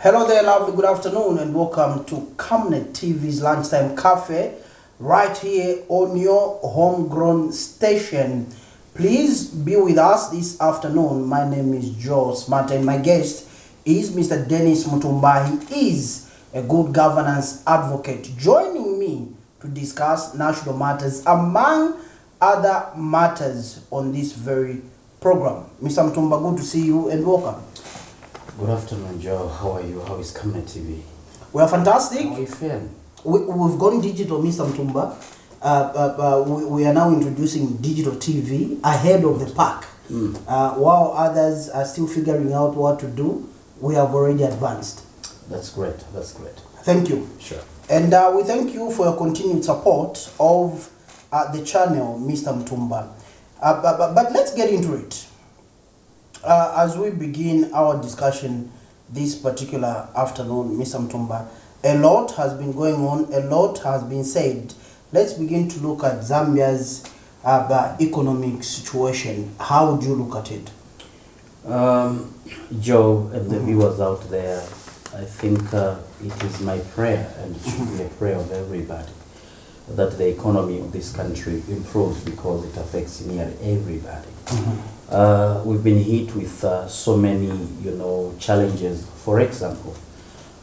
Hello there, lovely. Good afternoon, and welcome to Camnet TV's Lunchtime Cafe, right here on your homegrown station. Please be with us this afternoon. My name is Joe Smart, and my guest is Mr. Dennis MUTUMBA. He is a good governance advocate, joining me to discuss national matters, among other matters, on this very program. Mr. MUTUMBA, good to see you and welcome. Good afternoon, Joe. How are you? How is Camnet TV? We are fantastic. How are you feeling? We've gone digital, Mr. MUTUMBA. We are now introducing digital TV ahead of the pack. While others are still figuring out what to do, we have already advanced. That's great. That's great. Thank you. Sure. And we thank you for your continued support of the channel, Mr. MUTUMBA. But let's get into it. As we begin our discussion this particular afternoon, Mr. MUTUMBA, a lot has been going on, a lot has been said. Let's begin to look at Zambia's economic situation. How would you look at it? Joe and the viewers out there, I think it is my prayer, and it should be a prayer of everybody, that the economy of this country improves, because it affects nearly everybody. We've been hit with so many, challenges. For example,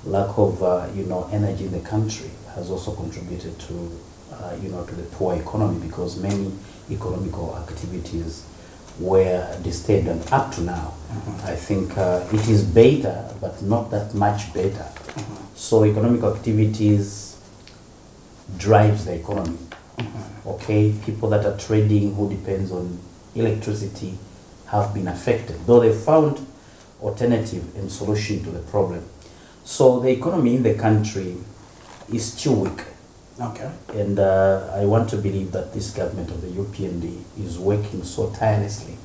lack of, energy in the country has also contributed to, to the poor economy, because many economical activities were disturbed, and up to now, I think it is better, but not that much better. So economic activities drives the economy. Okay, people that are trading, who depends on electricity, have been affected, though they found alternative and solution to the problem. So the economy in the country is still weak. Okay. And I want to believe that this government of the UPND is working so tirelessly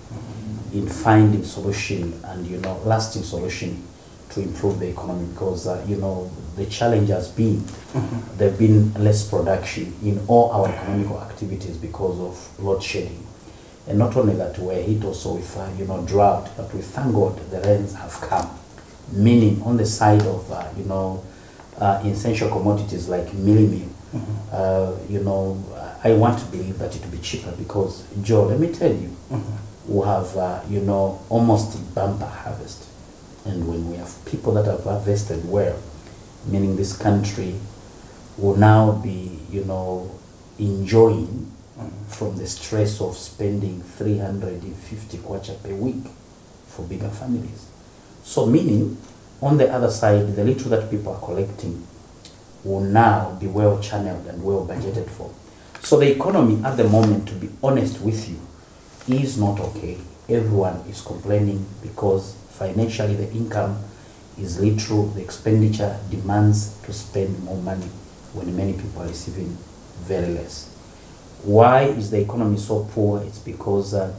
in finding solution and, lasting solution to improve the economy, because, the challenge has been there have been less production in all our economical activities because of load shedding. And not only that, we're hit also with, drought, but we thank God the rains have come. Meaning on the side of, essential commodities like meal, I want to believe that it will be cheaper, because, Joe, let me tell you, we have, almost bumper harvest. And when we have people that have harvested well, meaning this country will now be, enjoying from the stress of spending 350 kwacha per week for bigger families. So meaning, on the other side, the little that people are collecting will now be well channeled and well budgeted for. So the economy at the moment, to be honest with you, is not okay. Everyone is complaining because financially the income is little, the expenditure demands to spend more money when many people are receiving very less. Why is the economy so poor? It's because there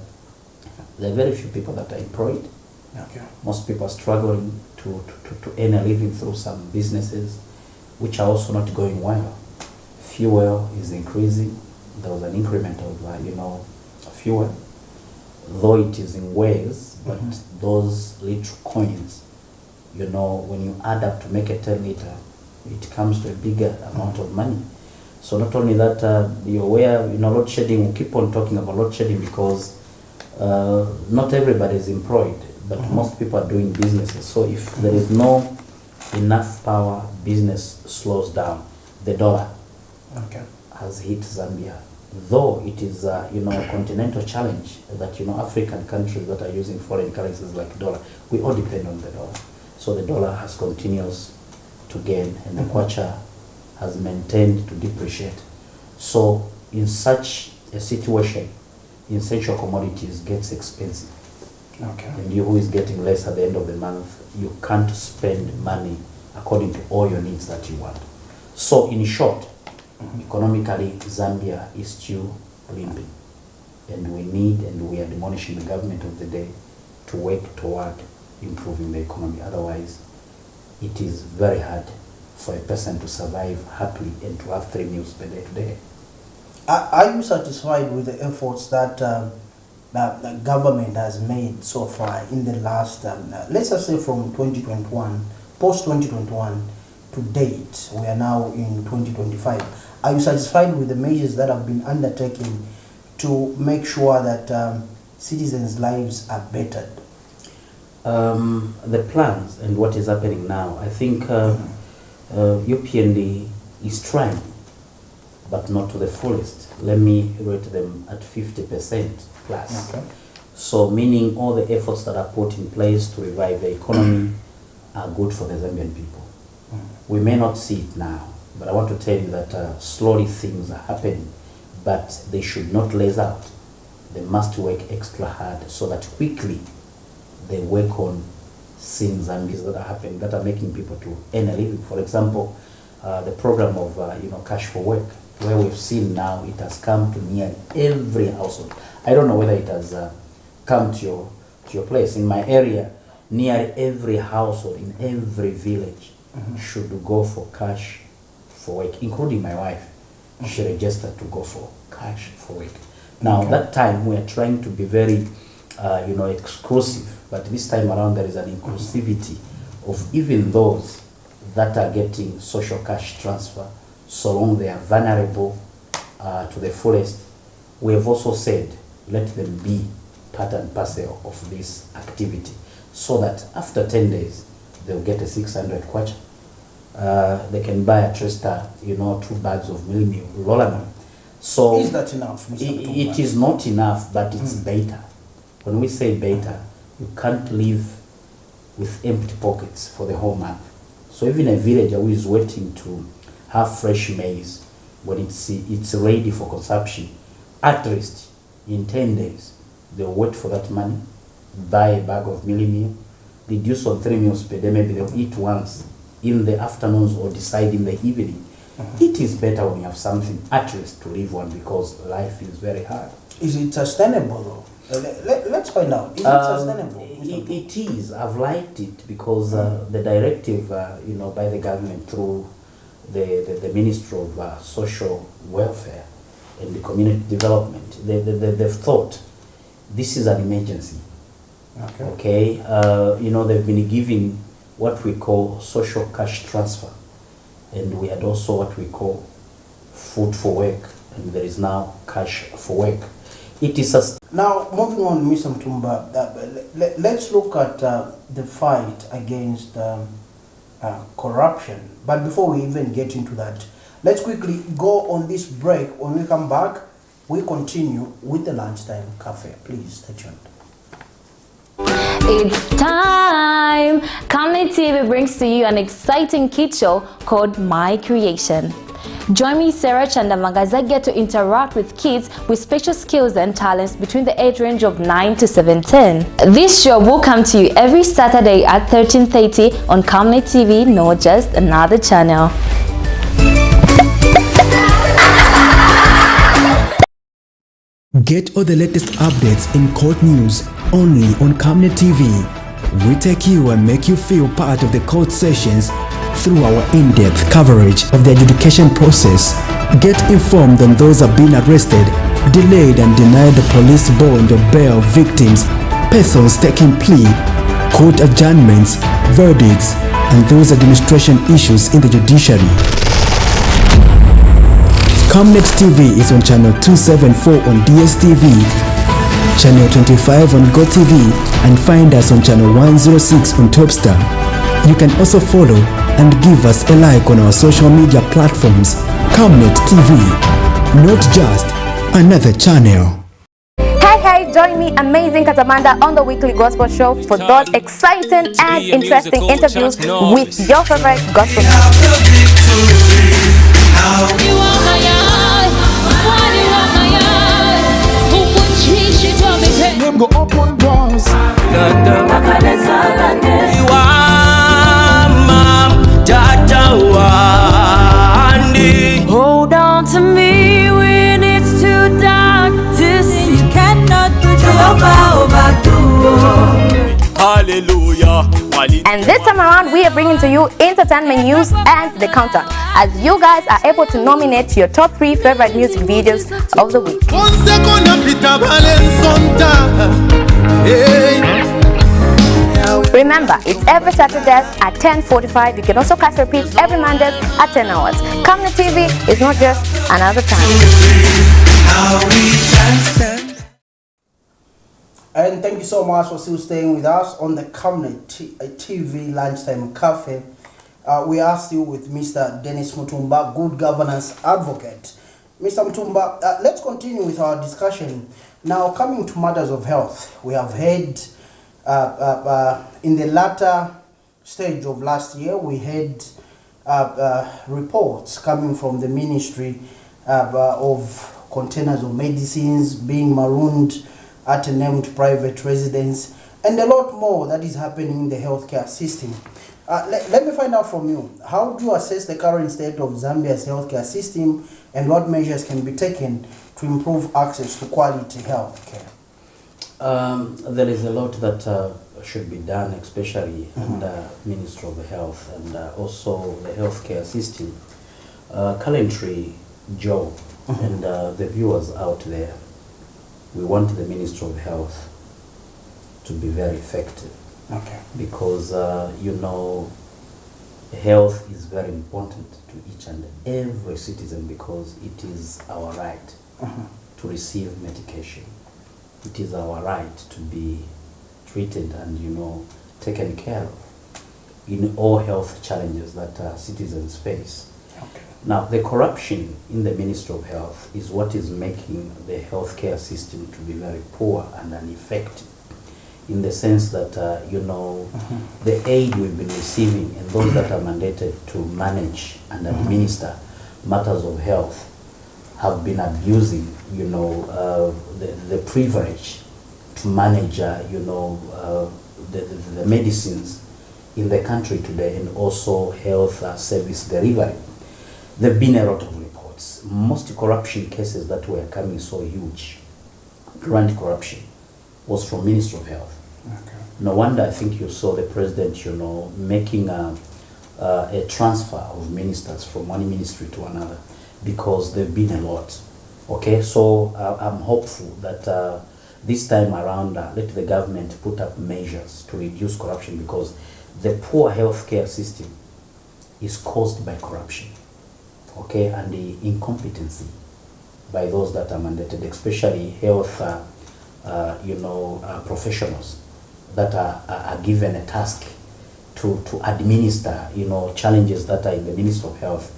are very few people that are employed. Okay. Most people are struggling to earn a living through some businesses, which are also not going well. Fuel is increasing. There was an increment of, fuel, though it is in ways, but those little coins, when you add up to make a 10 liter, it comes to a bigger amount of money. So not only that, you're aware, load shedding, we'll keep on talking about load shedding, because not everybody is employed, but most people are doing businesses. So if there is no enough power, business slows down. The dollar has hit Zambia, though it is a continental challenge that African countries that are using foreign currencies like dollar, we all depend on the dollar. So the dollar has continues to gain, and the kwacha has maintained to depreciate. So in such a situation, essential commodities gets expensive. Okay. And you who is getting less at the end of the month, you can't spend money according to all your needs that you want. So in short, economically, Zambia is still limping. And we need, and we are admonishing the government of the day to work toward improving the economy. Otherwise, it is very hard for a person to survive happily and to have 3 meals per day today. Are you satisfied with the efforts that the government has made so far in the last, let's just say from 2021 post 2021 to date, we are now in 2025. Are you satisfied with the measures that have been undertaken to make sure that citizens' lives are bettered? The plans and what is happening now, I think UPND is trying, but not to the fullest. Let me rate them at 50% plus. Okay. So meaning all the efforts that are put in place to revive the economy are good for the Zambian people. We may not see it now, but I want to tell you that slowly things are happening, but they should not laze out. They must work extra hard so that quickly they work on seeing Zambians that are happening, that are making people to earn a living. For example, the program of Cash for Work, where we've seen now it has come to nearly every household. I don't know whether it has come to your place. In my area, nearly every household in every village should go for Cash for Work, including my wife. She registered to go for Cash for Work. Now, that time we are trying to be very exclusive, but this time around there is an inclusivity of even those that are getting social cash transfer, so long they are vulnerable to the fullest. We have also said, let them be part and parcel of this activity, so that after 10 days, they'll get a 600 kwacha. They can buy at least 2 bags of meal rollerman. So is that enough, Mr. Mutumba? It is not enough, but it's better. When we say better, you can't live with empty pockets for the whole month. So even a villager who is waiting to have fresh maize, when it's ready for consumption, at least in 10 days, they'll wait for that money, buy a bag of meal, reduce on 3 meals per day, maybe they'll eat once in the afternoons or decide in the evening. It is better when you have something at least to live on, because life is very hard. Is it sustainable though? Let's find out. Is it sustainable? It is. I've liked it because the directive, by the government through the Ministry of Social Welfare and the Community Development, they've thought this is an emergency. Okay. They've been giving what we call social cash transfer, and we had also what we call food for work, and there is now cash for work. It is now moving on, Mr. Mutumba. Let's look at the fight against corruption. But before we even get into that, let's quickly go on this break. When we come back, we continue with the lunchtime cafe. Please stay tuned. It's time! Camnet TV brings to you an exciting kid show called My Creation. Join me, Sarah Chandamagazagya, to interact with kids with special skills and talents between the age range of 9 to 17. This show will come to you every Saturday at 13:30 on Camnet TV, not just another channel. Get all the latest updates in court news only on Camnet TV. We take you and make you feel part of the court sessions through our in-depth coverage of the adjudication process. Get informed on those who have been arrested, delayed and denied the police bond or bail victims, persons taking plea, court adjournments, verdicts, and those administration issues in the judiciary. Camnet TV is on channel 274 on DSTV, channel 25 on GoTV, and find us on channel 106 on Topstar. You can also follow and give us a like on our social media platforms. Camnet TV, not just another channel. Hey, join me, Amazing Katamanda, on the weekly gospel show for those exciting and interesting interviews with your favorite gospel go open doors. Hold on to me when it's too dark to see. You cannot put your power back to. Hallelujah. And this time around, we are bringing to you entertainment news and the countdown, as you guys are able to nominate your top 3 favorite music videos of the week. Remember, it's every Saturday at 10:45. You can also catch repeats every Monday at 10 hours. Camnet TV is not just another time. And thank you so much for still staying with us on the Camnet TV Lunchtime Cafe. We are still with Mr. Dennis Mutumba, Good Governance Advocate. Mr. Mutumba, let's continue with our discussion. Now, coming to matters of health, we have heard in the latter stage of last year, we had reports coming from the Ministry of containers of medicines being marooned at a named private residence, and a lot more that is happening in the healthcare system. Let me find out from you, how do you assess the current state of Zambia's healthcare system, and what measures can be taken to improve access to quality healthcare? There is a lot that should be done, especially under Ministry of Health and also the healthcare system. Currently, Joe and the viewers out there, we want the Ministry of Health to be very effective. Okay. Because, you know, health is very important to each and every citizen, because it is our right to receive medication. It is our right to be treated and, you know, taken care of in all health challenges that citizens face. Okay. Now, the corruption in the Ministry of Health is what is making the healthcare system to be very poor and ineffective, in the sense that, you know, the aid we've been receiving and those that are mandated to manage and administer matters of health have been abusing, you know, the privilege to manage, you know, the medicines in the country today, and also health service delivery. There have been a lot of reports. Most corruption cases that were coming so huge, grand corruption, was from Ministry of Health. Okay. No wonder I think you saw the president, you know, making a transfer of ministers from one ministry to another, because there've been a lot. Okay, so I'm hopeful that this time around, let the government put up measures to reduce corruption, because the poor healthcare system is caused by corruption, okay, and the incompetency by those that are mandated, especially health, you know, professionals that are given a task to administer, you know, challenges that are in the Ministry of Health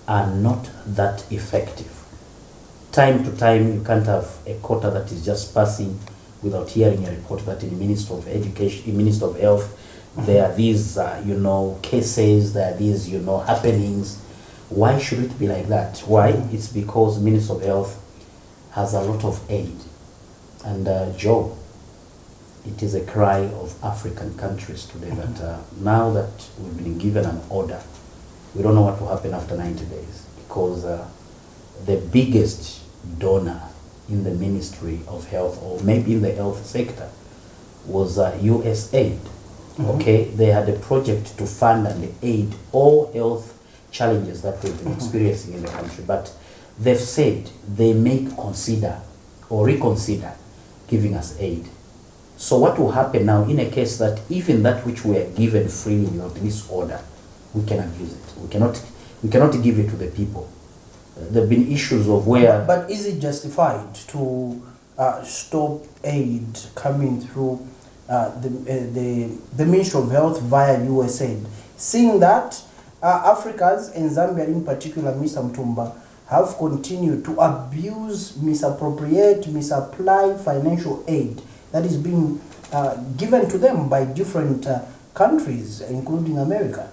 are not that effective. Time to time, you can't have a quota that is just passing without hearing a report that in the Ministry of Education, in Ministry of Health, there are these, you know, cases, there are these, you know, happenings. Why should it be like that? Why? It's because Ministry of Health has a lot of aid. And Joe, it is a cry of African countries today that now that we've been given an order, we don't know what will happen after 90 days, because the biggest donor in the Ministry of Health, or maybe in the health sector, was USAID. Okay, they had a project to fund and aid all health challenges that we've been experiencing in the country, but they've said they may consider or reconsider giving us aid. So what will happen now in a case that even that which we are given freely without this order, we can abuse it. We cannot give it to the people. There have been issues of where... But is it justified to stop aid coming through the Ministry of Health via USAID, seeing that Africans, and Zambia in particular, Mr. Mutumba, have continued to abuse, misappropriate, misapply financial aid that is being given to them by different countries, including America?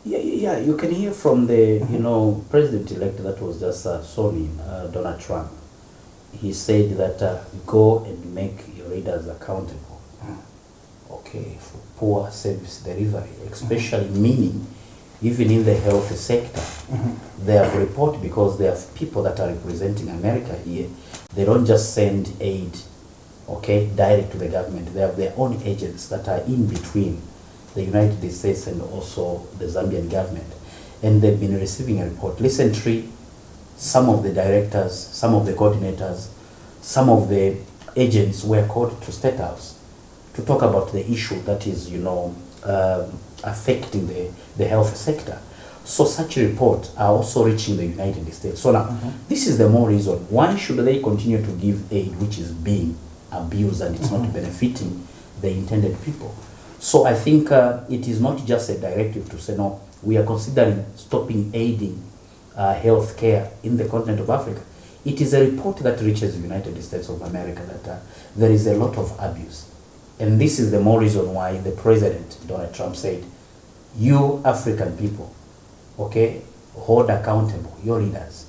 Yeah, you can hear from the, you know, president-elect that was just sworn in, Donald Trump. He said that go and make your readers accountable, okay, for poor service delivery, especially meaning even in the health sector. They have report, because there are people that are representing America here. They don't just send aid, okay, direct to the government. They have their own agents that are in between the United States and also the Zambian government. And they've been receiving a report. Recently, some of the directors, some of the coordinators, some of the agents were called to State House to talk about the issue that is, affecting the health sector. So such reports are also reaching the United States. So now, this is the more reason why should they continue to give aid which is being abused and it's not benefiting the intended people. So I think it is not just a directive to say, no, we are considering stopping aiding health care in the continent of Africa. It is a report that reaches the United States of America that there is a lot of abuse. And this is the more reason why the President, Donald Trump, said, you African people, okay, hold accountable your leaders.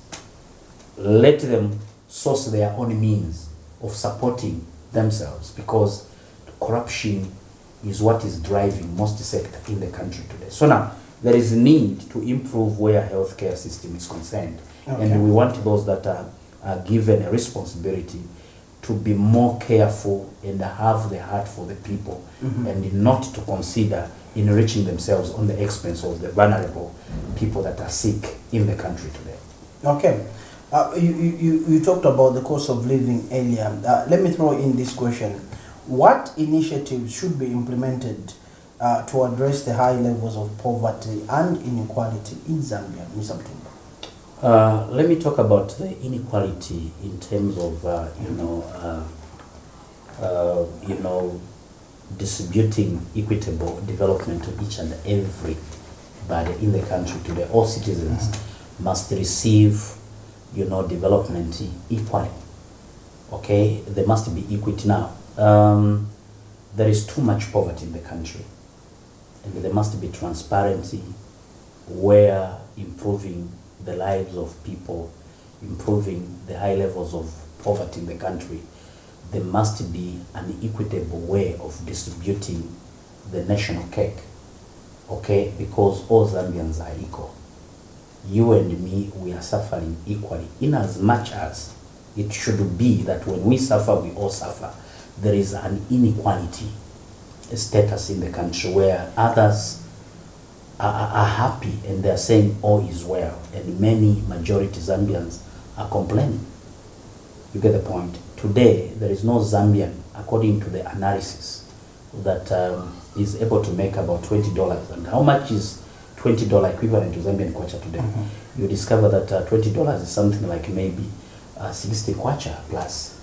Let them source their own means of supporting themselves, because corruption is what is driving most sector in the country today. So now, there is a need to improve where healthcare system is concerned. Okay. And we want those that are given a responsibility to be more careful and have the heart for the people, and not to consider enriching themselves on the expense of the vulnerable people that are sick in the country today. Okay. You talked about the cost of living earlier. Let me throw in this question. What initiatives should be implemented to address the high levels of poverty and inequality in Zambia, Mr. MUTUMBA? Let me talk about the inequality in terms of, distributing equitable development to each and everybody in the country today. All citizens must receive, development equally. Okay, there must be equity now. There is too much poverty in the country, and there must be transparency where improving the lives of people, improving the high levels of poverty in the country. There must be an equitable way of distributing the national cake, okay? Because all Zambians are equal. You and me, we are suffering equally, in as much as it should be that when we suffer, we all suffer. There is an inequality status in the country where others are happy and they're saying all is well, and many majority Zambians are complaining. You get the point? Today, there is no Zambian, according to the analysis, that is able to make about $20. And how much is $20 equivalent to Zambian kwacha today? You discover that $20 is something like maybe 60 kwacha plus.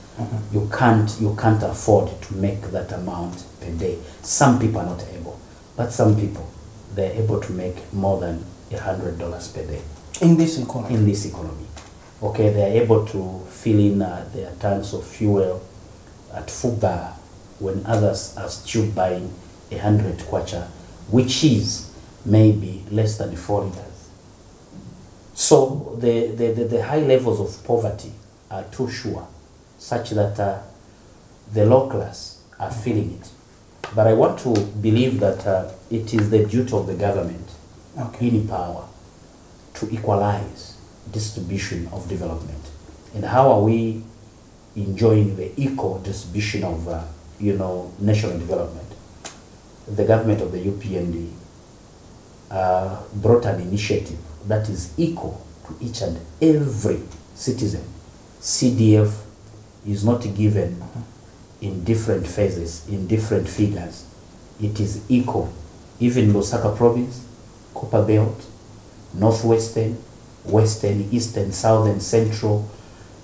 You can't afford to make that amount per day. Some people are not able, but some people, they're able to make more than $100 per day. In this economy? In this economy. Okay, they're able to fill in their tanks of fuel at Fuba when others are still buying 100 kwacha, which is maybe less than 4 liters. So the high levels of poverty are too sure, such that the low class are feeling it. But I want to believe that it is the duty of the government in power to equalize distribution of development. And how are we enjoying the equal distribution of national development? The government of the UPND brought an initiative that is equal to each and every citizen. CDF is not given in different phases, in different figures. It is equal. Even Lusaka province, Copper Belt, Northwestern, Western, Eastern, Southern, Central,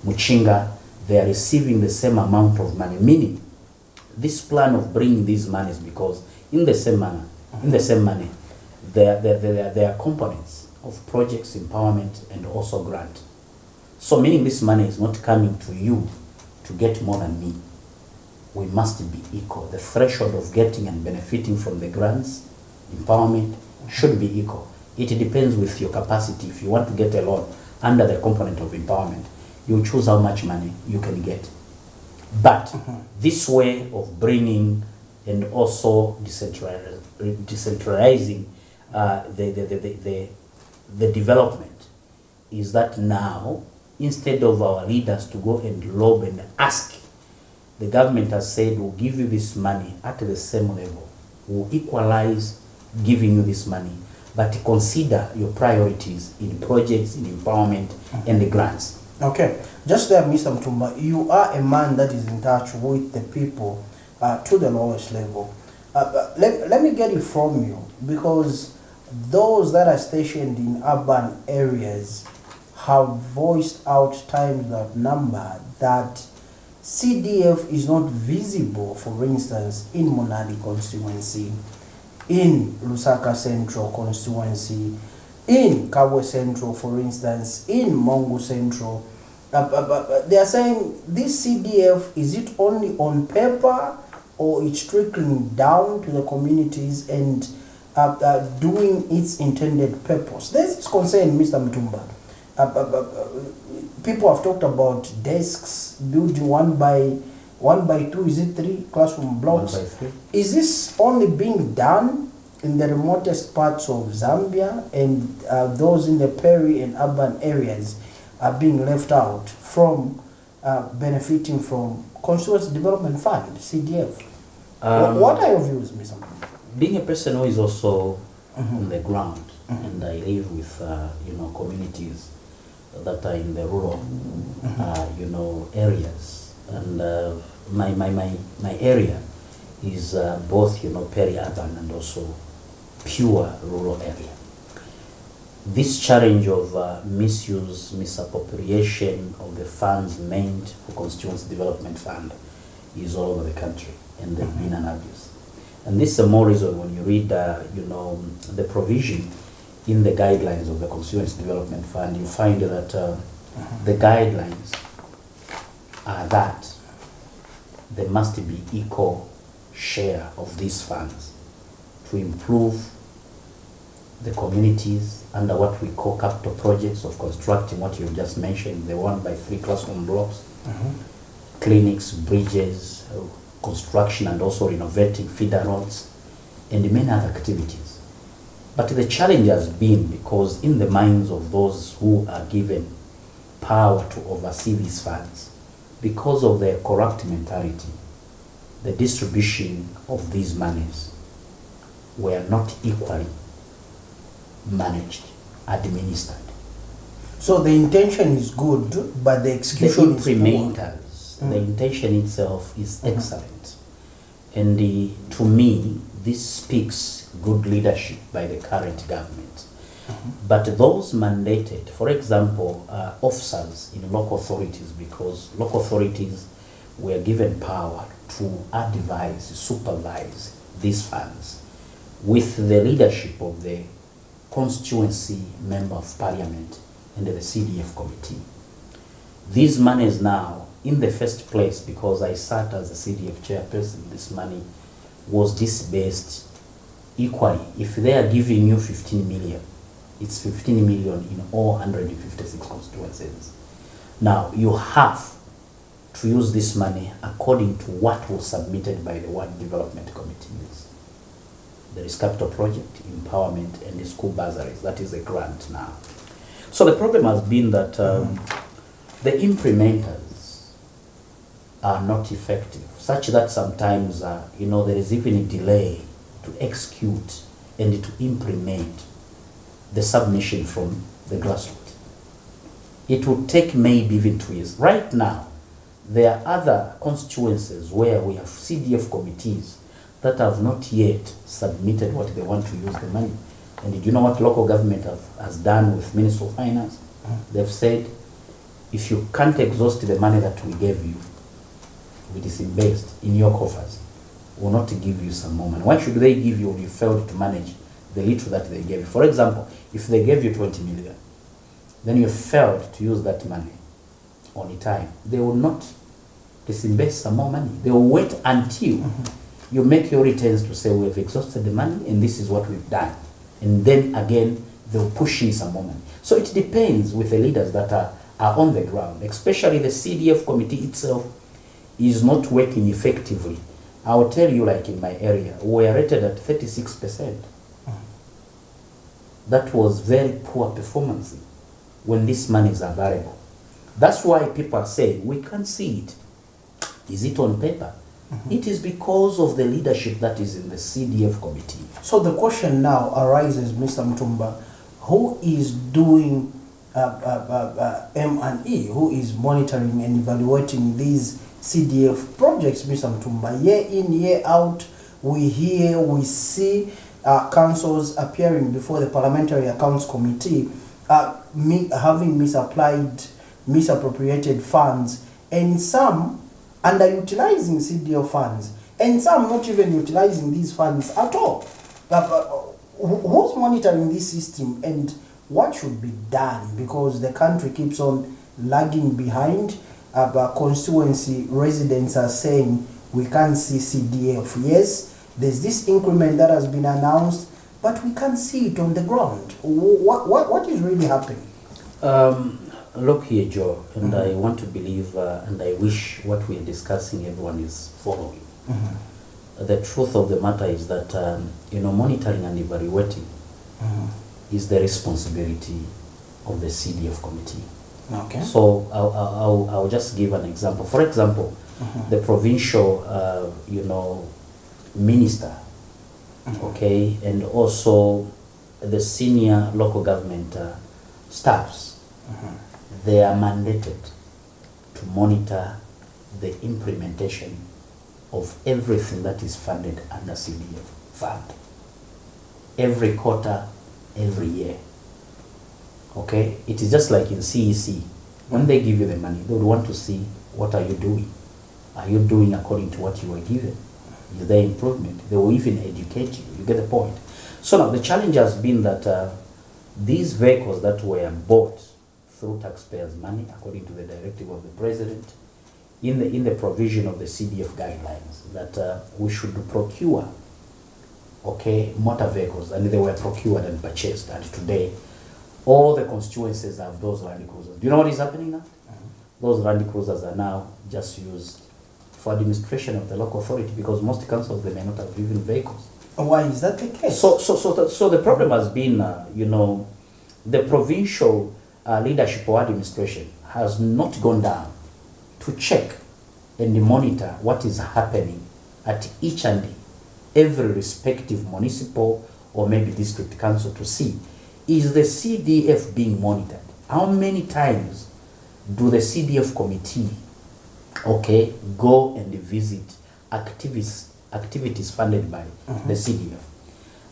Muchinga, they are receiving the same amount of money. Meaning, this plan of bringing these monies, because in the same manner, there are components of projects, empowerment, and also grant. So meaning this money is not coming to you to get more than me. We must be equal. The threshold of getting and benefiting from the grants, empowerment, should be equal. It depends with your capacity. If you want to get a loan under the component of empowerment, you choose how much money you can get. But this way of bringing and also decentralizing the development is that now, instead of our leaders to go and lobby and ask, the government has said, we'll give you this money at the same level. We'll equalize giving you this money, but consider your priorities in projects, in empowerment, and the grants. Okay, just there, Mr. MUTUMBA, you are a man that is in touch with the people to the lowest level. But let me get it from you, because those that are stationed in urban areas have voiced out times that number that CDF is not visible, for instance, in Monadi constituency, in Lusaka Central constituency, in Kabwe Central, for instance, in Mongo Central. They are saying this CDF, is it only on paper, or it's trickling down to the communities and doing its intended purpose? There's this concern, Mr. Mutumba. People have talked about desks, building one by two, is it 3 classroom blocks? 1 by 3. Is this only being done in the remotest parts of Zambia, and those in the peri and urban areas are being left out from benefiting from Constituency Development Fund, CDF? What are your views, Mr. Mutumba? Being a person who is also on the ground, and I live with communities that are in the rural areas, and my area is both peri-urban and also pure rural area. This challenge of misuse, misappropriation of the funds meant for Constituency Development Fund is all over the country, and there's been an abuse. And this is more reason when you read the provision in the guidelines of the Constituency Development Fund, you find that the guidelines are that there must be equal share of these funds to improve the communities under what we call capital projects of constructing what you just mentioned, the 1 by 3 classroom blocks, clinics, bridges, construction, and also renovating feeder roads, and many other activities. But the challenge has been because in the minds of those who are given power to oversee these funds, because of their corrupt mentality, the distribution of these monies were not equally managed, administered. So the intention is good, but the execution is poor. The intention itself is excellent. And to me, this speaks good leadership by the current government. But those mandated, for example, officers in local authorities, because local authorities were given power to advise, supervise these funds with the leadership of the constituency member of parliament and the CDF committee. These monies now, in the first place, because I sat as a CDF chairperson, this money was disbursed equally. If they are giving you 15 million, it's 15 million in all 156 constituencies. Now, you have to use this money according to what was submitted by the one development committees. There is capital project, empowerment, and the school bursaries. That is a grant now. So the problem has been that the implementers are not effective, such that sometimes there is even a delay to execute and to implement the submission from the grassroots. It will take maybe even 2 years. Right now, there are other constituencies where we have CDF committees that have not yet submitted what they want to use the money. And do you know what local government has done with Ministry of Finance? They've said, if you can't exhaust the money that we gave you, we disinvest in your coffers, will not give you some more money. Why should they give you when you failed to manage the little that they gave you? For example, if they gave you 20 million, then you failed to use that money on a time, they will not disinvest some more money. They will wait until you make your returns to say, we've exhausted the money and this is what we've done. And then again, they'll push in some more money. So it depends with the leaders that are on the ground, especially the CDF committee itself is not working effectively. I will tell you, like in my area, we are rated at 36%. That was very poor performance when this money is available. That's why people are saying, we can't see it. Is it on paper? It is because of the leadership that is in the CDF committee. So the question now arises, Mr. Mutumba, who is doing M&E, who is monitoring and evaluating these CDF projects, Mr. Mutumba. Year in, year out, we hear, we see councils appearing before the Parliamentary Accounts Committee having misappropriated funds, and some underutilizing CDF funds, and some not even utilizing these funds at all. Who's monitoring this system, and what should be done? Because the country keeps on lagging behind. Constituency residents are saying we can't see CDF. Yes, there's this increment that has been announced, but we can't see it on the ground. What is really happening? Look here, Joe, and I want to believe, and I wish what we are discussing everyone is following. The truth of the matter is that, monitoring and evaluating is the responsibility of the CDF committee. Okay. So I'll just give an example. For example, the provincial, minister, okay, and also the senior local government staffs, they are mandated to monitor the implementation of everything that is funded under CDF fund. Every quarter, every year. Okay, it is just like in CEC. When they give you the money, they would want to see what are you doing. Are you doing according to what you were given? Is there improvement? They will even educate you. You get the point. So now the challenge has been that these vehicles that were bought through taxpayers' money, according to the directive of the president, in the provision of the CDF guidelines, that we should procure, okay, motor vehicles, and they were procured and purchased, and today all the constituencies have those Land Cruisers. Do you know what is happening now? Those Land Cruisers are now just used for administration of the local authority, because most councils, they may not have even vehicles. Why is that the case? So the problem has been, the provincial leadership or administration has not gone down to check and monitor what is happening at each and every respective municipal or maybe district council to see, is the CDF being monitored? How many times do the CDF committee, okay, go and visit activities funded by the CDF?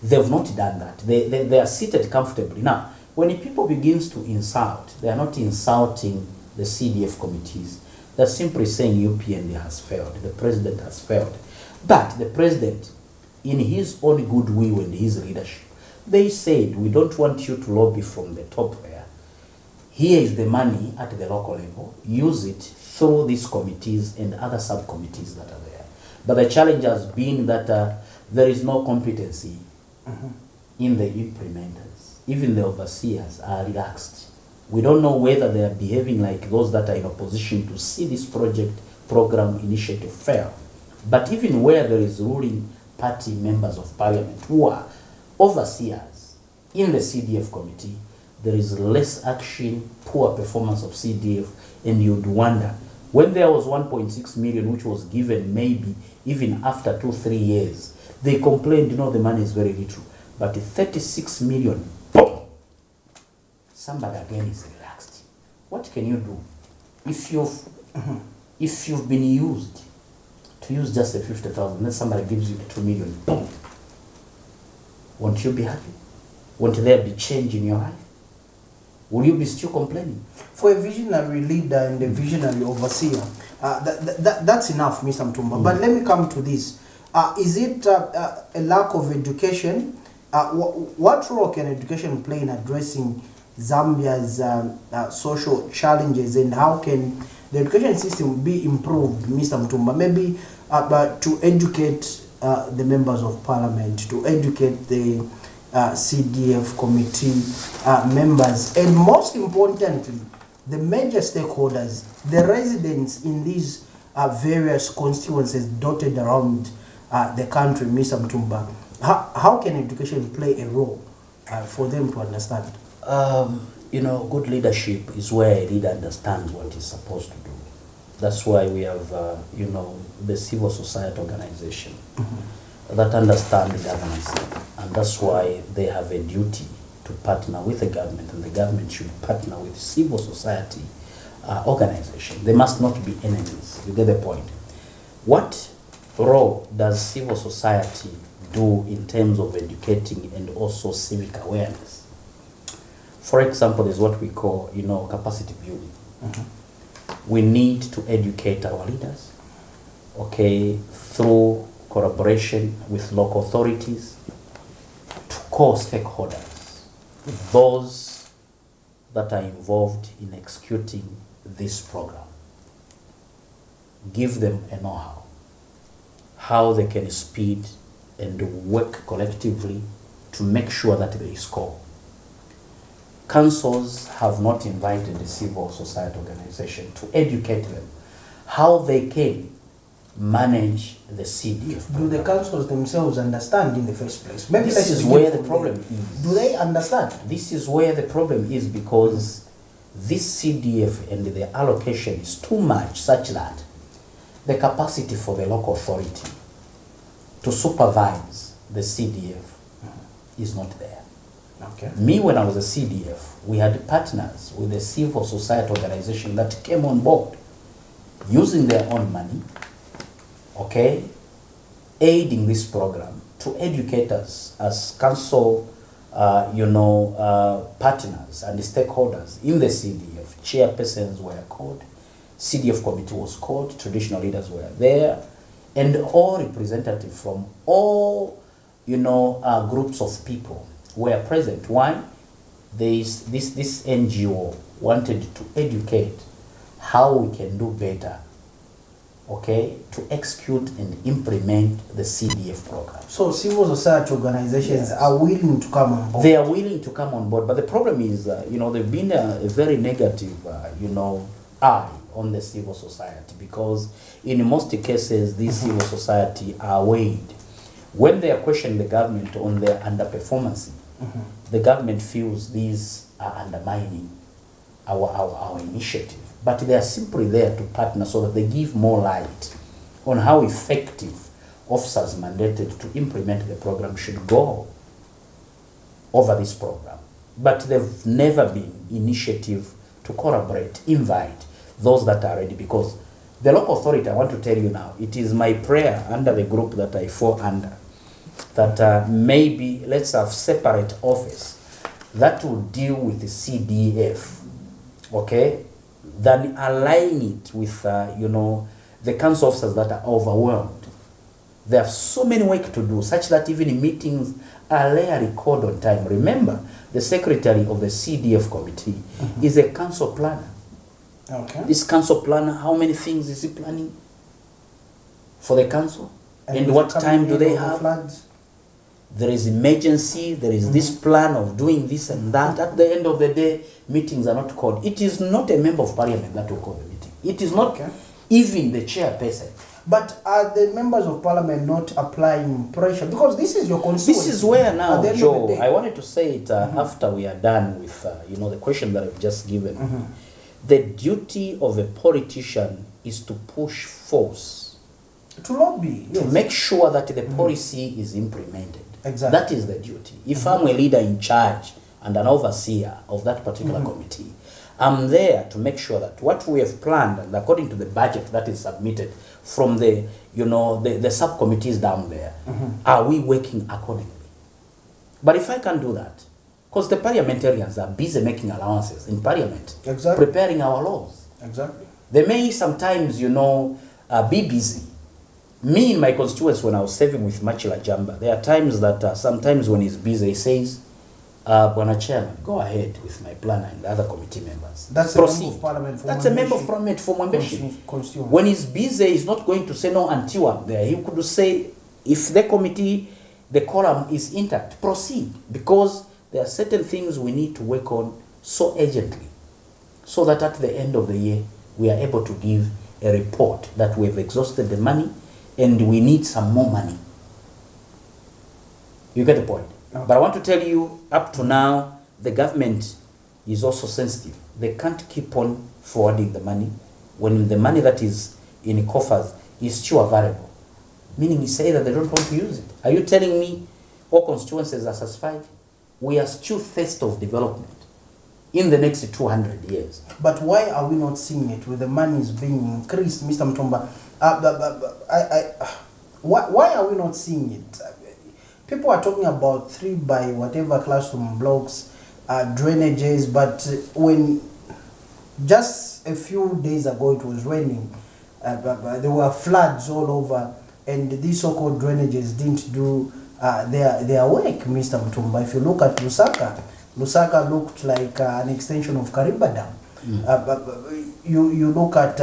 They've not done that. They are seated comfortably. Now, when people begins to insult, they are not insulting the CDF committees. They're simply saying UPND has failed, the president has failed. But the president, in his own goodwill and his leadership, they said, we don't want you to lobby from the top there. Here is the money at the local level. Use it through these committees and other subcommittees that are there. But the challenge has been that there is no competency in the implementers. Even the overseers are relaxed. We don't know whether they are behaving like those that are in opposition to see this program initiative fail. But even where there is ruling party members of parliament who are overseers in the CDF committee, there is less action, poor performance of CDF, and you'd wonder, when there was 1.6 million which was given maybe even after 2-3 years, they complained, the money is very little. But 36 million, boom! Somebody again is relaxed. What can you do? If you've been used to use just the 50,000, then somebody gives you the 2 million, boom! Won't you be happy? Won't there be change in your life? Will you be still complaining? For a visionary leader and a visionary overseer, that's enough, Mr. Mutumba. But let me come to this. Is it a lack of education? What role can education play in addressing Zambia's social challenges, and how can the education system be improved, Mr. Mutumba? Maybe to educate the members of parliament, to educate the CDF committee members, and most importantly, the major stakeholders, the residents in these various constituencies dotted around the country, Mr. Mutumba. How can education play a role for them to understand? Good leadership is where a leader understands what he's supposed to do. That's why we have, the civil society organization that understand the governance, and that's why they have a duty to partner with the government, and the government should partner with civil society organization. They must not be enemies. You get the point. What role does civil society do in terms of educating and also civic awareness? For example, is what we call, capacity building. We need to educate our leaders, okay, through collaboration with local authorities, to core stakeholders, those that are involved in executing this program. Give them a know-how, how they can speed and work collectively to make sure that they score. Councils have not invited the civil society organization to educate them how they can manage the CDF. Do the councils themselves understand in the first place? Maybe This is where the problem is. Do they understand? This is where the problem is, because this CDF and the allocation is too much, such that the capacity for the local authority to supervise the CDF is not there. Okay. Me, when I was a CDF, we had partners with the civil society organization that came on board using their own money, okay, aiding this program to educate us as council, partners and stakeholders in the CDF. Chairpersons were called, CDF committee was called, traditional leaders were there, and all representatives from all, groups of people were present. Why? This NGO wanted to educate how we can do better, okay, to execute and implement the CDF program. So civil society organizations are willing to come on board? They are willing to come on board, but the problem is, they've been a very negative, eye on the civil society, because in most cases, these civil society are weighed. When they are questioning the government on their underperformance, the government feels these are undermining our initiative. But they are simply there to partner so that they give more light on how effective officers mandated to implement the program should go over this program. But they've never been initiative to collaborate, invite those that are ready, because the local authority, I want to tell you now, it is my prayer under the group that I fall under, that maybe let's have separate office that will deal with the CDF, okay, than align it with, the council officers that are overwhelmed. They have so many work to do, such that even meetings are rarely called on time. Remember, the secretary of the CDF committee is a council planner. Okay. This council planner, how many things is he planning for the council? And is what it time do they coming in over have? floods? There is emergency, there is this plan of doing this and that. At the end of the day, meetings are not called. It is not a member of parliament that will call the meeting. It is not even the chairperson. But are the members of parliament not applying pressure? Because this is your constituency. This is where now, At the end of Joe, the day. I wanted to say it after we are done with, the question that I've just given. The duty of a politician is to push force, to lobby, to make sure that the policy is implemented. Exactly. That is the duty. If I'm a leader in charge and an overseer of that particular committee, I'm there to make sure that what we have planned, and according to the budget that is submitted from the, the subcommittees down there, are we working accordingly? But if I can do that, because the parliamentarians are busy making allowances in parliament, preparing our laws. Exactly. They may sometimes, be busy. Me in my constituency, when I was serving with Machila Jamba, there are times that sometimes when he's busy, he says, Bwana Chairman, go ahead with my planner and the other committee members. That's a member of parliament for That's a member of parliament for Mwembeshi. Constituency. When he's busy, he's not going to say no until I'm there. He could say, if the committee, the quorum is intact, proceed. Because there are certain things we need to work on so urgently, so that at the end of the year, we are able to give a report that we've exhausted the money and we need some more money. You get the point? Okay. But I want to tell you, up to now, the government is also sensitive. They can't keep on forwarding the money when the money that is in coffers is still available. Meaning, it's either they don't want to use it. Are you telling me all constituencies are satisfied? We are still thirsty of development. in the next 200 years. But why are we not seeing it with the monies being increased, Mr. Mutumba? Why are we not seeing it? People are talking about 3 by whatever classroom blocks, drainages, but when just a few days ago it was raining, there were floods all over, and these so-called drainages didn't do their work, Mr. Mutumba. If you look at Lusaka looked like an extension of Kariba Dam. You look at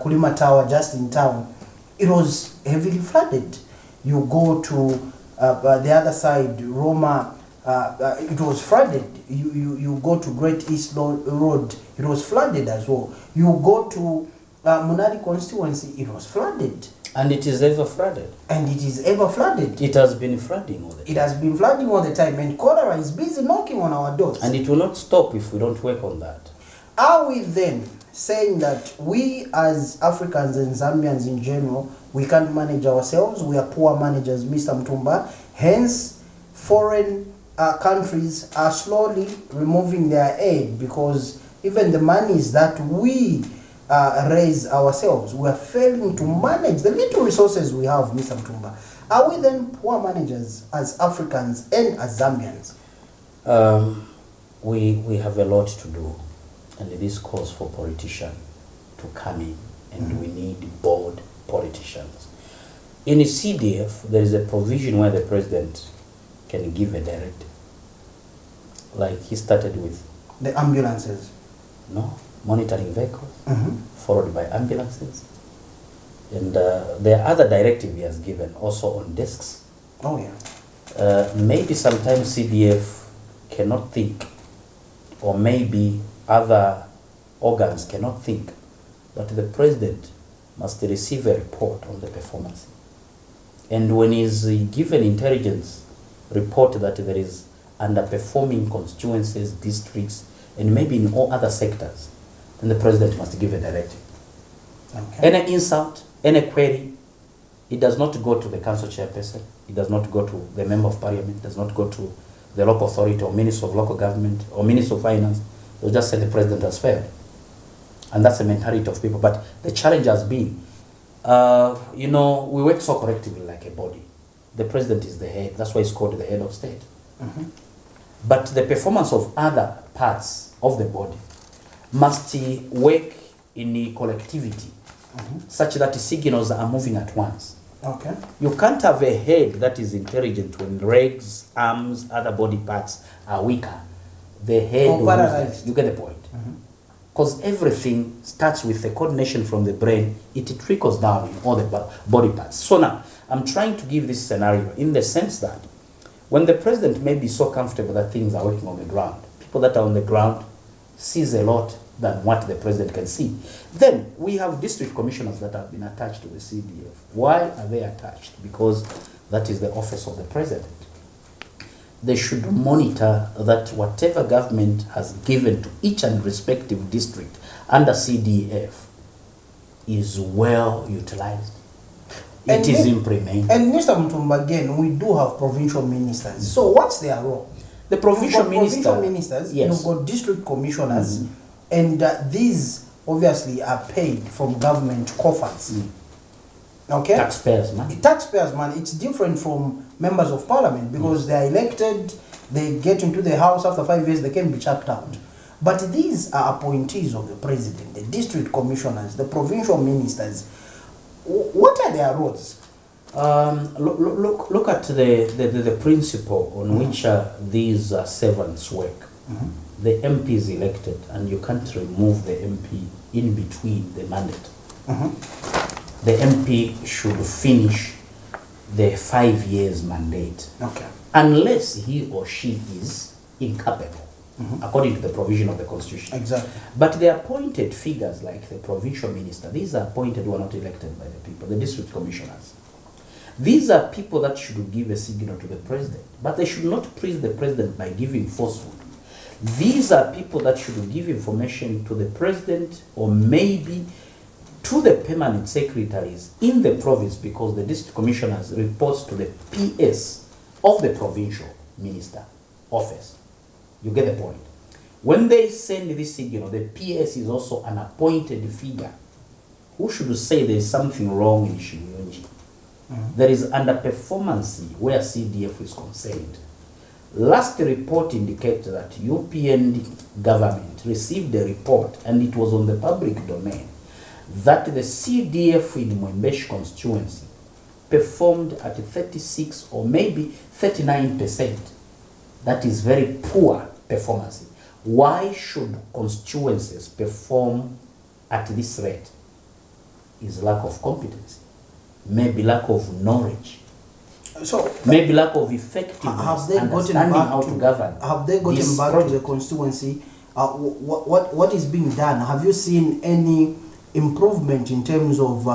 Kulima Tower just in town, it was heavily flooded. You go to the other side, Roma, it was flooded. You go to Great East Road, it was flooded as well. You go to Munari constituency, it was flooded. And it is ever flooded. And it is ever flooded. It has been flooding all the time. It has been flooding all the time, and cholera is busy knocking on our doors. And it will not stop if we don't work on that. Are we then saying that we as Africans and Zambians in general, we can't manage ourselves? We are poor managers, Mr. Mutumba. Hence, foreign countries are slowly removing their aid, because even the monies that we raise ourselves, we are failing to manage the little resources we have, Mr. Mutumba. Are we then poor managers as Africans and as Zambians? We have a lot to do, and this calls for politicians to come in, and we need bold politicians. In the CDF, there is a provision where the president can give a directive. Like he started with the ambulances. No, monitoring vehicles, followed by ambulances. And there are other directives he has given, also on desks. Oh, yeah. Maybe sometimes CDF cannot think, or maybe other organs cannot think, but the president must receive a report on the performance. And when he's given intelligence report that there is underperforming constituencies, districts, and maybe in all other sectors, then the president must give a directive. Okay. Any insult, any query, it does not go to the council chairperson, it does not go to the member of parliament, it does not go to the local authority or minister of local government or minister of finance. They'll just say the president has failed. And that's the mentality of people. But the challenge has been, we work so collectively like a body. The president is the head. That's why it's called the head of state. But the performance of other parts of the body must work in the collectivity, such that the signals are moving at once. Okay. You can't have a head that is intelligent when legs, arms, other body parts are weaker. The head Or paralyzed. you get the point. Because everything starts with the coordination from the brain, it trickles down in all the body parts. So now, I'm trying to give this scenario in the sense that when the president may be so comfortable that things are working on the ground, people that are on the ground sees a lot than what the president can see. Then we have district commissioners that have been attached to the CDF. Why are they attached? Because that is the office of the president. They should monitor that whatever government has given to each and respective district under CDF is well utilized. It is implemented. And Mr. Mutumba, again, we do have provincial ministers. So what's their role? The provincial provincial ministers, yes. you've got district commissioners, and these obviously are paid from government coffers. Okay? Taxpayers' money. Taxpayers' money. It's different from members of parliament, because they are elected, they get into the house, after 5 years they can be chucked out. But these are appointees of the president, the district commissioners, the provincial ministers. What are their roles? Look at the principle on which these servants work. The MP is elected, and you can't remove the MP in between the mandate. The MP should finish the 5 years mandate, unless he or she is incapable, according to the provision of the constitution. Exactly. But the appointed figures like the provincial minister, these are appointed who are not elected by the people, the district commissioners. These are people that should give a signal to the president, but they should not please the president by giving falsehood. These are people that should give information to the president, or maybe to the permanent secretaries in the province, because the district commissioners reports to the PS of the provincial minister office. You get the point. When they send this signal, the PS is also an appointed figure who should say there is something wrong in Shimyonji. There is underperformance where CDF is concerned. Last report indicates that UPND government received a report, and it was on the public domain, that the CDF in Mwembeshi constituency performed at 36 or maybe 39%. That is very poor performance. Why should constituencies perform at this rate? Is lack of competency, maybe lack of knowledge, so maybe lack of effectiveness, have they gotten understanding back how to govern. Have they gotten this back project. to the constituency? What is being done? Have you seen any improvement in terms of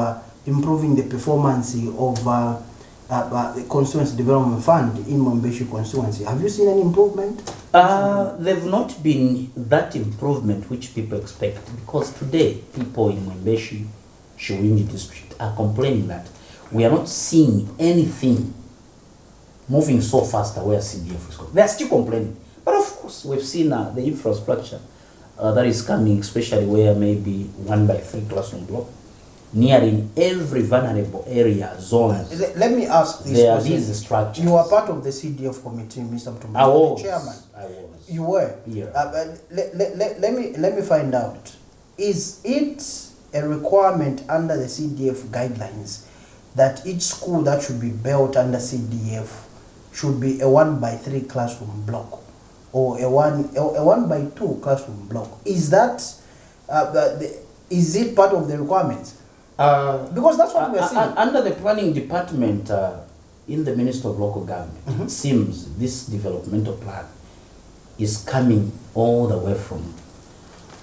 improving the performance of the Constituency Development Fund in Mwembeshi constituency? Have you seen any improvement? They've not been that improvement which people expect, because today people in Mwembeshi, Shiwinji district are complaining that we are not seeing anything moving so fast where CDF is going. They are still complaining. But of course, we've seen the infrastructure that is coming, especially where maybe 1x3 classroom block, nearing every vulnerable area, zones. Let me ask this there are question. these structures. You are part of the CDF committee, Mr. Mutumba. I was. The chairman. I was. You were? Yeah. Let me find out. Is it a requirement under the CDF guidelines that each school that should be built under CDF should be a 1x3 classroom block or a 1x2 classroom block? Is that is it part of the requirements? Because that's what we are seeing. Under the planning department in the Ministry of Local Government, it seems this developmental plan is coming all the way from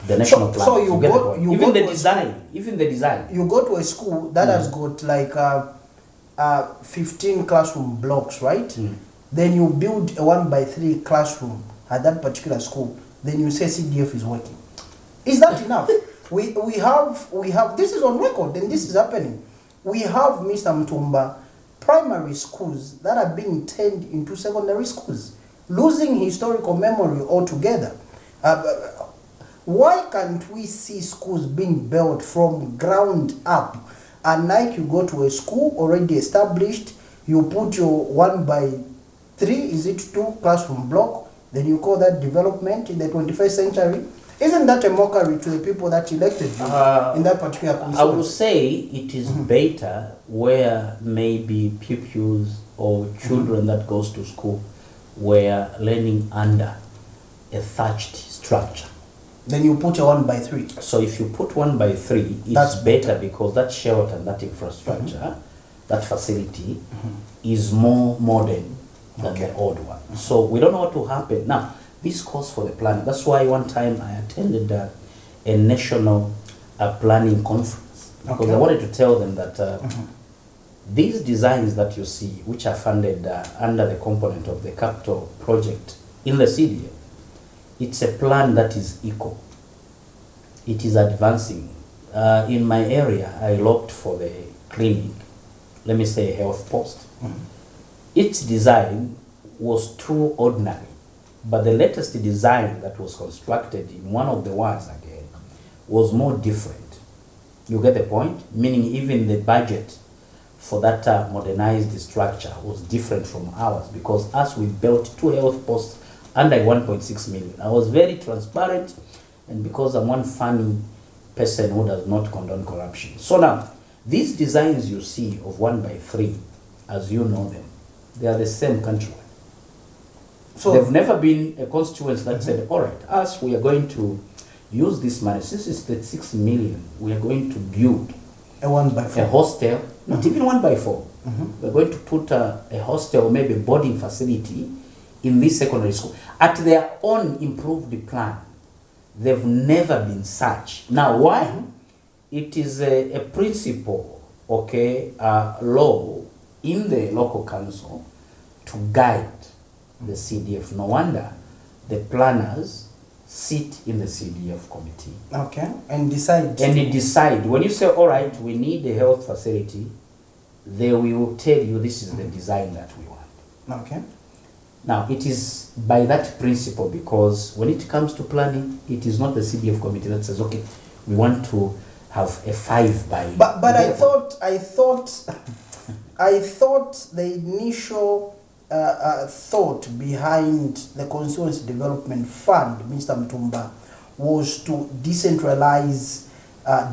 the national plan. So you get the go, point. you even go the to design, even the design. You go to a school that has got like 15 classroom blocks, right? Then you build a 1x3 classroom at that particular school. Then you say CDF is working. Is that enough? We have this is on record, and this is happening. We have, Mr. Mutumba, primary schools that are being turned into secondary schools, losing historical memory altogether. Why can't we see schools being built from ground up? And like you go to a school already established, you put your 1x3, is it 2 classroom block, then you call that development in the 21st century? Isn't that a mockery to the people that elected you in that particular constituency? I would say it is better where maybe pupils or children that goes to school were learning under a thatched structure. Then you put a 1x3. So if you put 1x3, it's That's better because that shelter and that infrastructure, that facility is more modern than the old one. So we don't know what will happen. Now, this calls for the planning. That's why one time I attended a national planning conference, because I wanted to tell them that these designs that you see, which are funded under the component of the capital project in the CDA, it's a plan that is equal. It is advancing. In my area, I looked for the clinic, let me say a health post. Its design was too ordinary, but the latest design that was constructed in one of the ones again was more different. You get the point? Meaning even the budget for that modernized structure was different from ours, because as we built 2 health posts under 1.6 million. I was very transparent, and because I'm one funny person who does not condone corruption. So now, these designs you see of 1x3, as you know them, they are the same countrywide. So they've never been a constituency that said, all right, us, we are going to use this money. Since it's 36 million, we are going to build a 1x4. A hostel, not even 1x4. We're going to put a hostel, maybe a boarding facility in this secondary school at their own improved plan. They've never been such. Now, why? It is a principle, okay, law in the local council to guide the CDF. No wonder the planners sit in the CDF committee. Okay, and decide. And they decide. When you say, all right, we need a health facility, they will tell you this is the design that we want. Okay. Now, it is by that principle, because when it comes to planning, it is not the CDF committee that says, okay, we want to have a 5 by. But I thought the initial thought behind the Constituency Development Fund, Mr. Mutumba, was to decentralize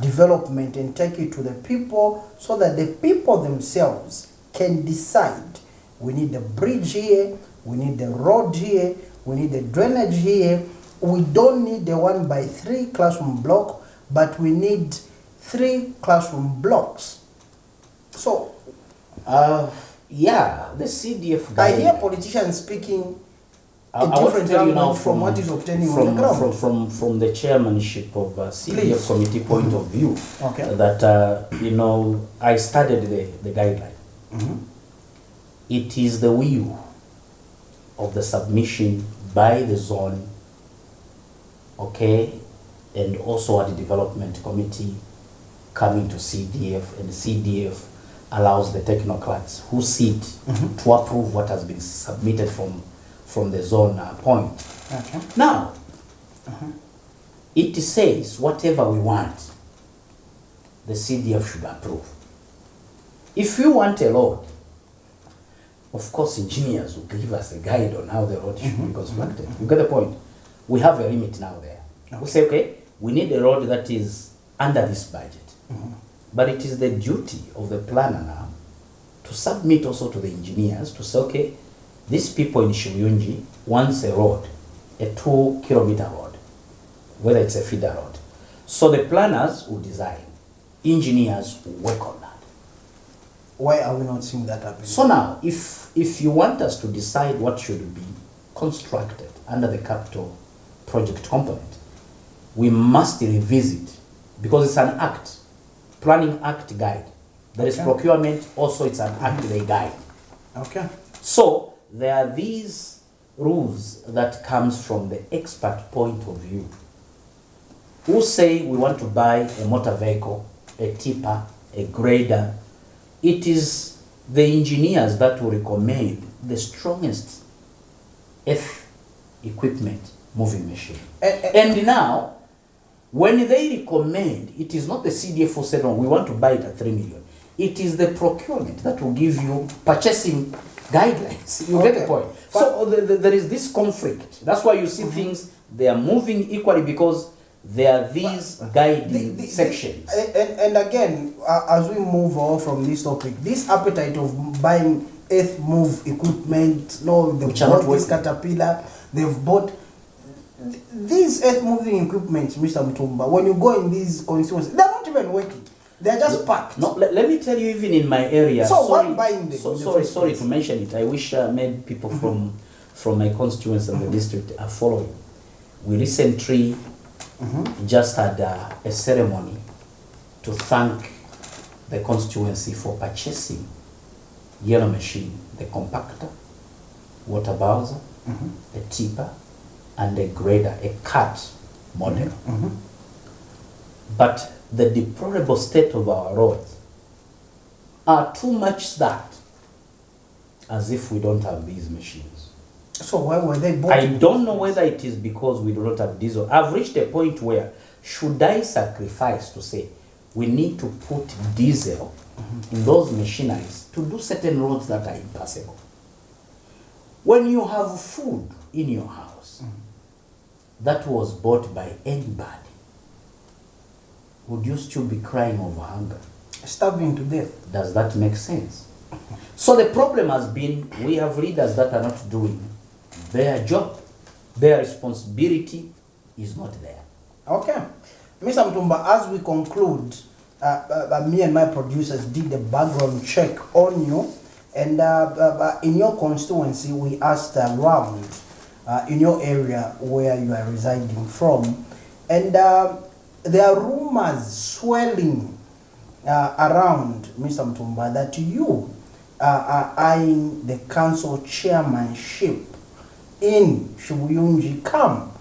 development and take it to the people so that the people themselves can decide. We need a bridge here, we need the road here, we need the drainage here. We don't need the 1x3 classroom block, but we need 3 classroom blocks. So, yeah, the CDF I guy. hear politicians speaking I a want to different tell you now language from what is obtaining on the ground. From the chairmanship of CDF Please. committee point of view, Okay. that I studied the guideline. It is the will of the submission by the zone, okay, and also at the development committee coming to CDF, and the CDF allows the technocrats who sit to approve what has been submitted from the zone point. Okay. Now, it says whatever we want, the CDF should approve. If you want a road, of course engineers will give us a guide on how the road should be constructed. You get the point? We have a limit now there. We say, okay, we need a road that is under this budget. But it is the duty of the planner now to submit also to the engineers to say, okay, these people in Shibuyunji wants a road, a 2-kilometer road, whether it's a feeder road. So the planners will design, engineers will work on that. Why are we not seeing that happen? So now, if you want us to decide what should be constructed under the capital project component, we must revisit, because it's an act, planning act guide. There is procurement, also it's an act they guide. Okay. So there are these rules that comes from the expert point of view, who say we want to buy a motor vehicle, a tipper, a grader. It is the engineers that will recommend the strongest earth equipment moving machine. And now, when they recommend, it is not the CDF who said, no, we want to buy it at 3 million. It is the procurement that will give you purchasing guidelines. You get the point? So there is this conflict. That's why you see things, they are moving equally, because there are these guiding sections. And again, as we move on from this topic, this appetite of buying earth move equipment, no, they've bought this Caterpillar, they've bought these earth moving equipment, Mr. Mutumba. When you go in these constituencies, they're not even working. They're just packed. No, let me tell you, even in my area. So why buying them? Sorry to mention it. I wish maybe people from my constituency and the district are following. We recently just had a ceremony to thank the constituency for purchasing yellow machine, the compactor, water bowser, a tipper, and a grader, a cut model. But the deplorable state of our roads are too much that as if we don't have these machines. So why were they bought? I don't know whether it is because we do not have diesel. I've reached a point where, should I sacrifice to say we need to put diesel in those machineries to do certain roads that are impossible? When you have food in your house that was bought by anybody, would you still be crying over hunger? Starving to death. Does that make sense? So the problem has been, we have leaders that are not doing their job. Their responsibility is not there. Okay. Mr. Mutumba, as we conclude, me and my producers did a background check on you, and in your constituency, we asked around in your area where you are residing from, and there are rumors swelling around, Mr. Mutumba, that you are eyeing the council chairmanship in Shibuyunji come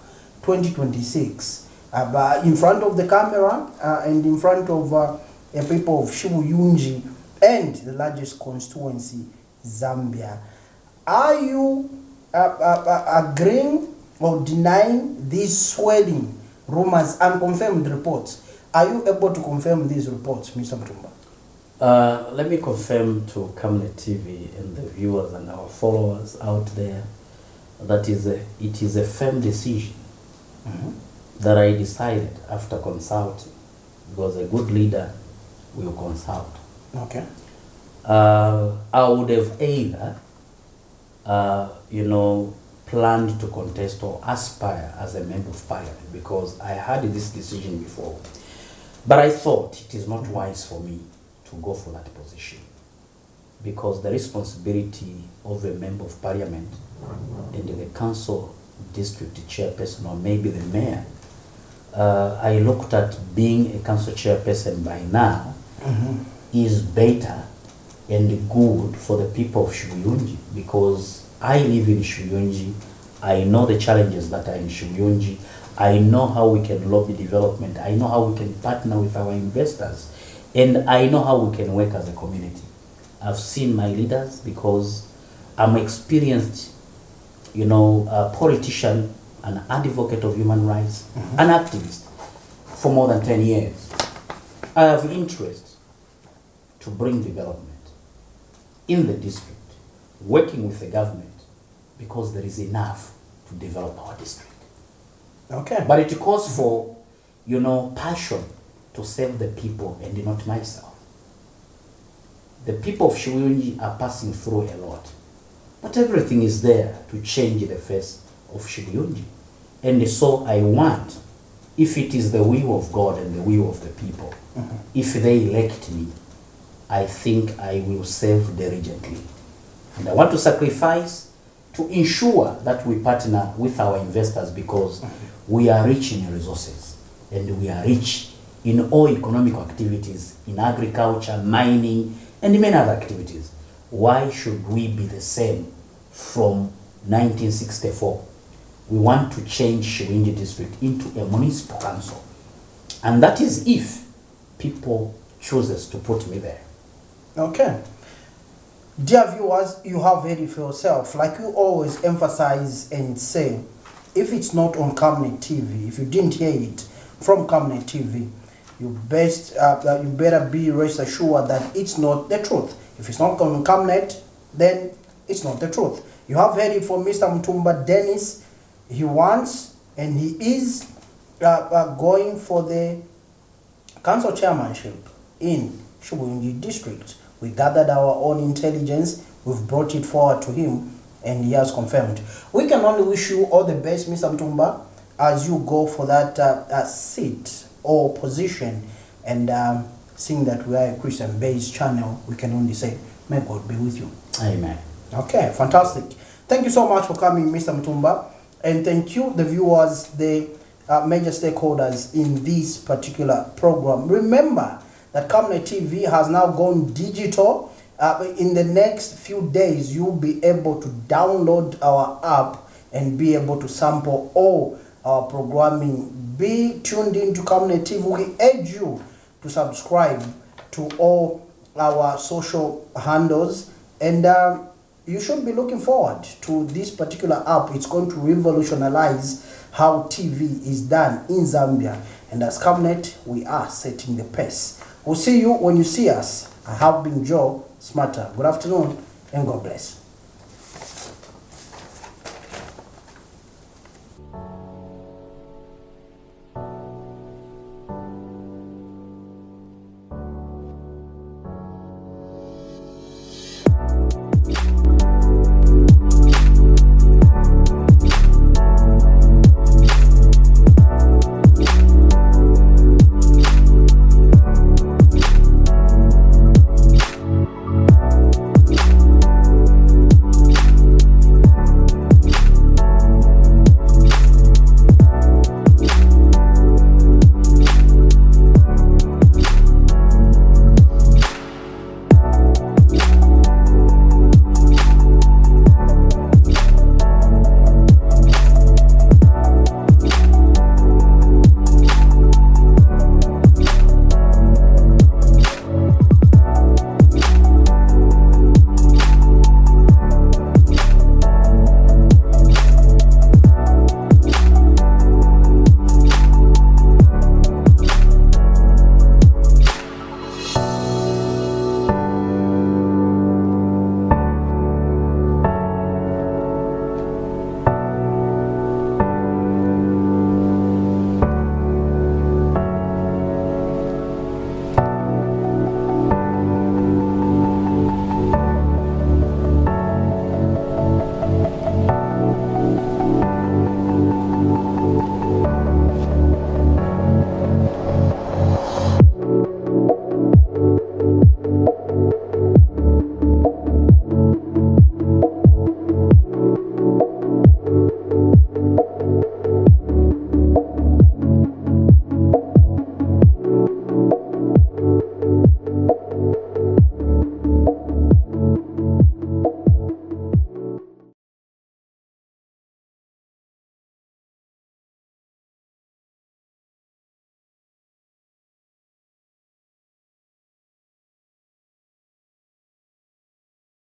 2026, in front of the camera and in front of people of Shibuyunji and the largest constituency, Zambia. Are you agreeing or denying these swelling rumors and confirmed reports. Are you able to confirm these reports, Mr. Mutumba? Let me confirm to Camnet TV and the viewers and our followers out there that it is a firm decision that I decided after consulting, because a good leader will consult. Okay. I would have either, planned to contest or aspire as a member of parliament, because I had this decision before. But I thought it is not wise for me to go for that position, because the responsibility of a member of parliament and the council district chairperson, or maybe the mayor, I looked at being a council chairperson by now is better and good for the people of Shibuyunji, because I live in Shibuyunji. I know the challenges that are in Shibuyunji. I know how we can lobby development. I know how we can partner with our investors. And I know how we can work as a community. I've seen my leaders, because I'm experienced, a politician, an advocate of human rights, an activist for more than 10 years. I have interest to bring development in the district, working with the government, because there is enough to develop our district. Okay. But it calls for, passion to serve the people and not myself. The people of Shibuyunji are passing through a lot, but everything is there to change the face of Shibuyunji. And so I want, if it is the will of God and the will of the people, if they elect me, I think I will serve diligently. And I want to sacrifice to ensure that we partner with our investors, because we are rich in resources and we are rich in all economic activities, in agriculture, mining, and many other activities. Why should we be the same from 1964? We want to change Shibuyunji district into a municipal council. And that is if people chooses to put me there. Okay. Dear viewers, you have heard it for yourself. Like you always emphasize and say, if it's not on Camnet TV, if you didn't hear it from Camnet TV, you better be rest assured that it's not the truth. If it's not on Camnet, then it's not the truth. You have heard it from Mr. Mutumba Dennis. He wants and he is going for the council chairmanship in Shibuyunji district. We gathered our own intelligence, we've brought it forward to him, and he has confirmed. We can only wish you all the best, Mr. Mutumba, as you go for that seat or position. And seeing that we are a Christian-based channel, we can only say, may God be with you. Amen. Okay, fantastic. Thank you so much for coming, Mr. Mutumba. And thank you, the viewers, the major stakeholders in this particular program. Remember that Camnet TV has now gone digital. In the next few days, you'll be able to download our app and be able to sample all our programming. Be tuned in to Camnet TV. We urge you to subscribe to all our social handles, and you should be looking forward to this particular app. It's going to revolutionize how TV is done in Zambia, and as Camnet, we are setting the pace. We'll see you when you see us. I have been Joe Smarter. Good afternoon and God bless.